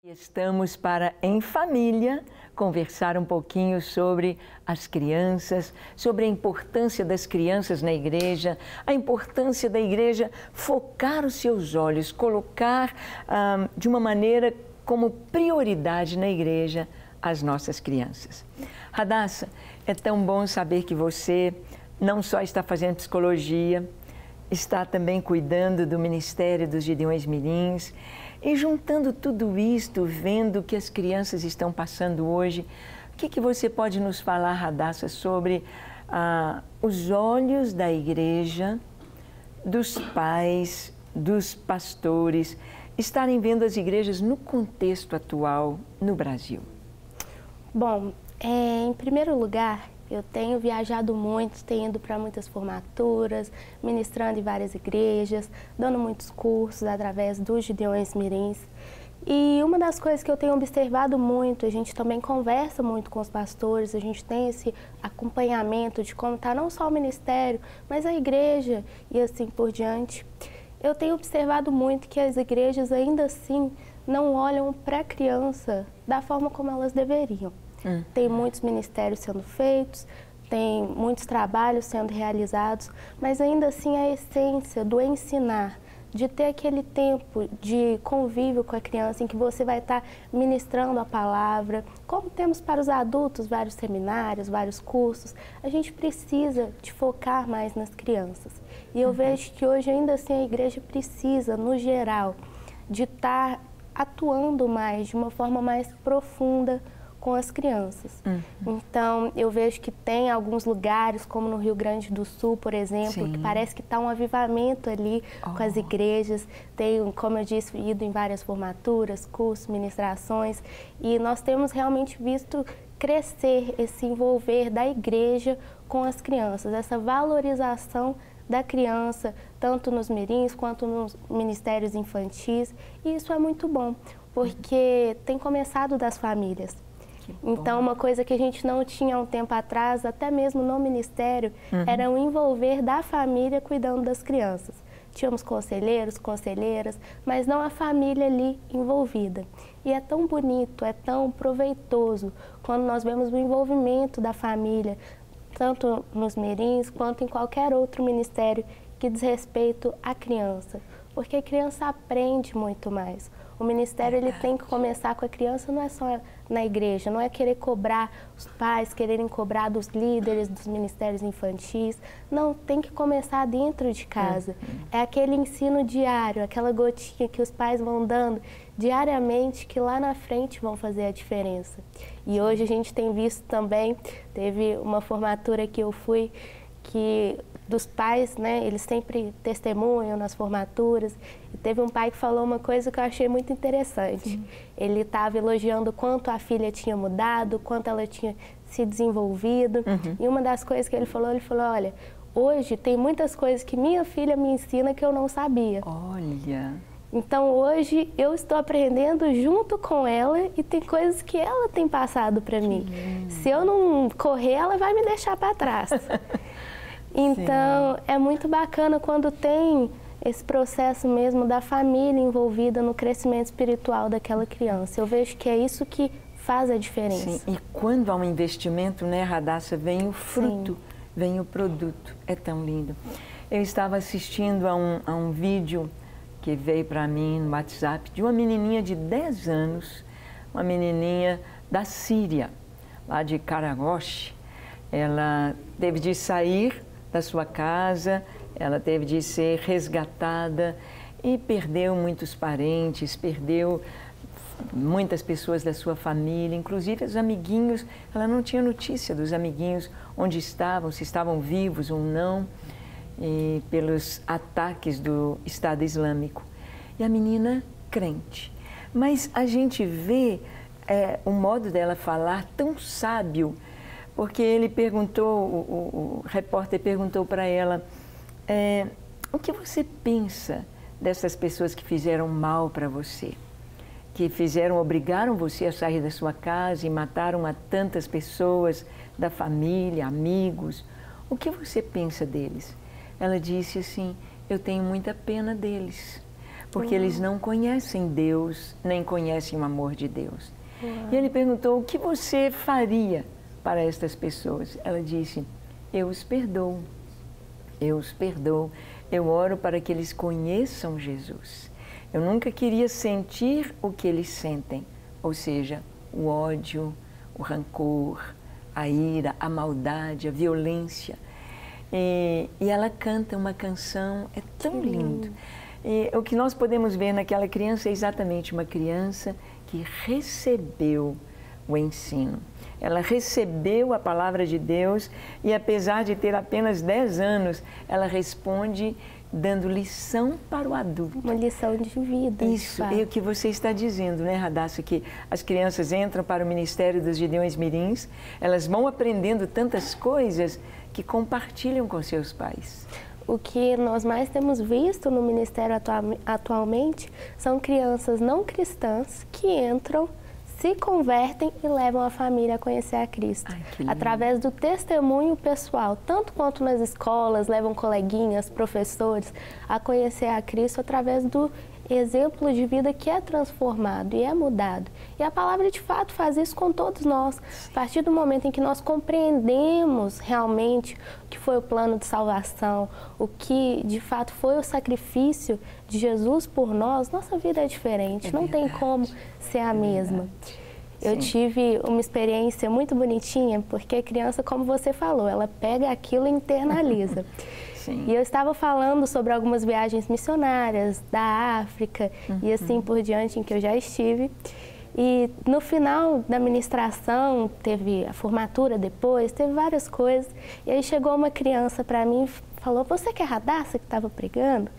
Estamos para, em família, conversar um pouquinho sobre as crianças, sobre a importância das crianças na igreja, a importância da igreja focar os seus olhos, colocar de uma maneira como prioridade na igreja as nossas crianças. Radassa, é tão bom saber que você não só está fazendo psicologia, está também cuidando do Ministério dos Gideões Mirins. E juntando tudo isto, vendo o que as crianças estão passando hoje, o que você pode nos falar, Radassa, sobre os olhos da igreja, dos pais, dos pastores, estarem vendo as igrejas no contexto atual no Brasil? Bom, em primeiro lugar, eu tenho viajado muito, tenho ido para muitas formaturas, ministrando em várias igrejas, dando muitos cursos através dos Gideões Mirins. E uma das coisas que eu tenho observado muito, a gente também conversa muito com os pastores, a gente tem esse acompanhamento de como está não só o ministério, mas a igreja e assim por diante. Eu tenho observado muito que as igrejas ainda assim não olham para a criança da forma como elas deveriam. Tem muitos ministérios sendo feitos, tem muitos trabalhos sendo realizados, mas ainda assim a essência do ensinar, de ter aquele tempo de convívio com a criança em que você vai estar ministrando a palavra, como temos para os adultos vários seminários, vários cursos, a gente precisa de focar mais nas crianças. E eu vejo que hoje ainda assim a igreja precisa, no geral, de estar atuando mais, de uma forma mais profunda com as crianças. Então, eu vejo que tem alguns lugares, como no Rio Grande do Sul, por exemplo, que parece que está um avivamento ali com as igrejas. Tenho, como eu disse, ido em várias formaturas, cursos, ministrações, e nós temos realmente visto crescer esse envolver da igreja com as crianças, essa valorização da criança, tanto nos mirins quanto nos ministérios infantis, e isso é muito bom, porque tem começado das famílias. Então, uma coisa que a gente não tinha há um tempo atrás, até mesmo no ministério, era o envolver da família cuidando das crianças. Tínhamos conselheiros, conselheiras, mas não a família ali envolvida. E é tão bonito, é tão proveitoso quando nós vemos o envolvimento da família, tanto nos mirins quanto em qualquer outro ministério que diz respeito à criança, porque a criança aprende muito mais. O ministério ele tem que começar com a criança, não é só na igreja, não é querer cobrar os pais, quererem cobrar dos líderes, dos ministérios infantis. Não, tem que começar dentro de casa. É aquele ensino diário, aquela gotinha que os pais vão dando diariamente, que lá na frente vão fazer a diferença. E hoje a gente tem visto também, teve uma formatura que eu fui, que dos pais, né, eles sempre testemunham nas formaturas, e teve um pai que falou uma coisa que eu achei muito interessante. Ele estava elogiando quanto a filha tinha mudado, quanto ela tinha se desenvolvido, e uma das coisas que ele falou, olha, hoje tem muitas coisas que minha filha me ensina que eu não sabia. Olha! Então hoje eu estou aprendendo junto com ela e tem coisas que ela tem passado para mim. Se eu não correr, ela vai me deixar para trás. Então, é muito bacana quando tem esse processo mesmo da família envolvida no crescimento espiritual daquela criança. Eu vejo que é isso que faz a diferença. Sim, e quando há um investimento, né, Radassa, vem o fruto, vem o produto. É tão lindo. Eu estava assistindo a um vídeo que veio para mim no WhatsApp de uma menininha de 10 anos, uma menininha da Síria, lá de Karagosh. Ela teve de sair da sua casa, ela teve de ser resgatada e perdeu muitos parentes, perdeu muitas pessoas da sua família, inclusive os amiguinhos. Ela não tinha notícia dos amiguinhos, onde estavam, se estavam vivos ou não, pelos ataques do Estado Islâmico. E a menina crente. Mas a gente vê o modo dela falar tão sábio, porque ele perguntou, o repórter perguntou para ela, o que você pensa dessas pessoas que fizeram mal para você? Que obrigaram você a sair da sua casa e mataram a tantas pessoas da família, amigos. O que você pensa deles? Ela disse assim, eu tenho muita pena deles, porque eles não conhecem Deus, nem conhecem o amor de Deus. E ele perguntou: o que você faria para estas pessoas? Ela disse: eu os perdoo, eu os perdoo, eu oro para que eles conheçam Jesus. Eu nunca queria sentir o que eles sentem, ou seja, o ódio, o rancor, a ira, a maldade, a violência. E ela canta uma canção, é tão lindo. E o que nós podemos ver naquela criança é exatamente uma criança que recebeu o ensino. Ela recebeu a palavra de Deus e, apesar de ter apenas 10 anos, ela responde dando lição para o adulto. Uma lição de vida. Isso é o que você está dizendo, né, Radassa? Que as crianças entram para o Ministério dos Gideões Mirins, elas vão aprendendo tantas coisas que compartilham com seus pais. O que nós mais temos visto no Ministério atualmente são crianças não cristãs que entram, se convertem e levam a família a conhecer a Cristo. Através do testemunho pessoal, tanto quanto nas escolas, levam coleguinhas, professores a conhecer a Cristo através do exemplo de vida que é transformado e é mudado. E a palavra de fato faz isso com todos nós. A partir do momento em que nós compreendemos realmente o que foi o plano de salvação, o que de fato foi o sacrifício de Jesus por nós, nossa vida é diferente, não tem como ser a mesma. Eu tive uma experiência muito bonitinha, porque a criança, como você falou, ela pega aquilo e internaliza. E eu estava falando sobre algumas viagens missionárias da África e assim por diante, em que eu já estive. E no final da ministração, teve a formatura depois, teve várias coisas. E aí chegou uma criança para mim e falou: você que é a Radassa que estava pregando?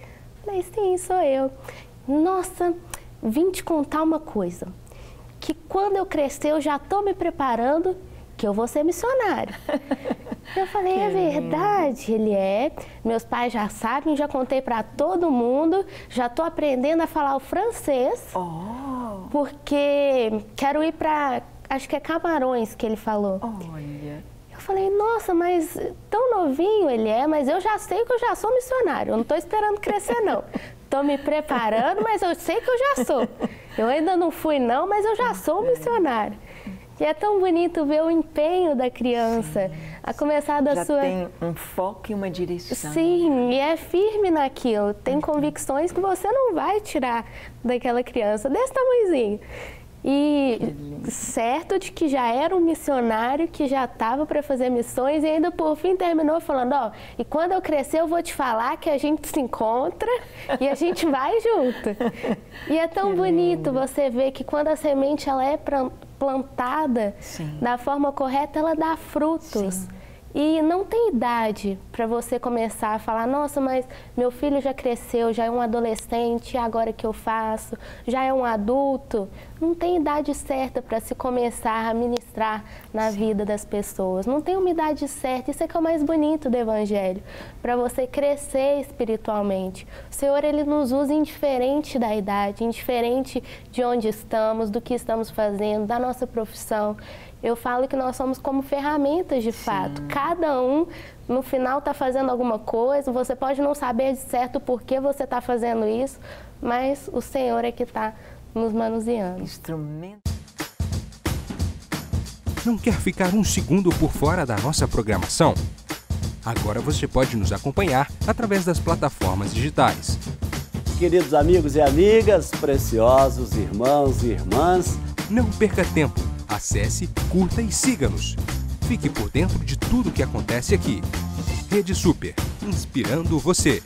Eu falei: sim, sou eu. Nossa, vim te contar uma coisa, que quando eu crescer eu já estou me preparando que eu vou ser missionário. Eu falei: é verdade? Ele é. Meus pais já sabem, já contei para todo mundo, já estou aprendendo a falar o francês, porque quero ir para, acho que é Camarões que ele falou. Olha. Eu falei: nossa, mas tão novinho ele é, mas eu já sei que eu já sou missionário, eu não estou esperando crescer não. Estou me preparando, mas eu sei que eu já sou. Eu ainda não fui não, mas eu já sou missionário. E é tão bonito ver o empenho da criança, a começar da sua... Já tem um foco e uma direção. Sim, e é firme naquilo. Tem convicções que você não vai tirar daquela criança desse tamanhozinho. E certo de que já era um missionário, que já estava para fazer missões e ainda por fim terminou falando: ó, e quando eu crescer eu vou te falar que a gente se encontra e a gente vai junto. E é tão bonito você ver que quando a semente ela é plantada da forma correta, ela dá frutos. E não tem idade para você começar a falar: nossa, mas meu filho já cresceu, já é um adolescente, e agora que eu faço? Já é um adulto? Não tem idade certa para se começar a ministrar na vida das pessoas. Não tem uma idade certa. Isso é que é o mais bonito do Evangelho, para você crescer espiritualmente. O Senhor, Ele nos usa indiferente da idade, indiferente de onde estamos, do que estamos fazendo, da nossa profissão. Eu falo que nós somos como ferramentas de fato. Cada um, no final, está fazendo alguma coisa. Você pode não saber de certo por que você está fazendo isso, mas o Senhor é que está nos manuseando. Instrumento. Não quer ficar um segundo por fora da nossa programação? Agora você pode nos acompanhar através das plataformas digitais. Queridos amigos e amigas, preciosos irmãos e irmãs, não perca tempo. Acesse, curta e siga-nos. Fique por dentro de tudo o que acontece aqui. Rede Super, inspirando você.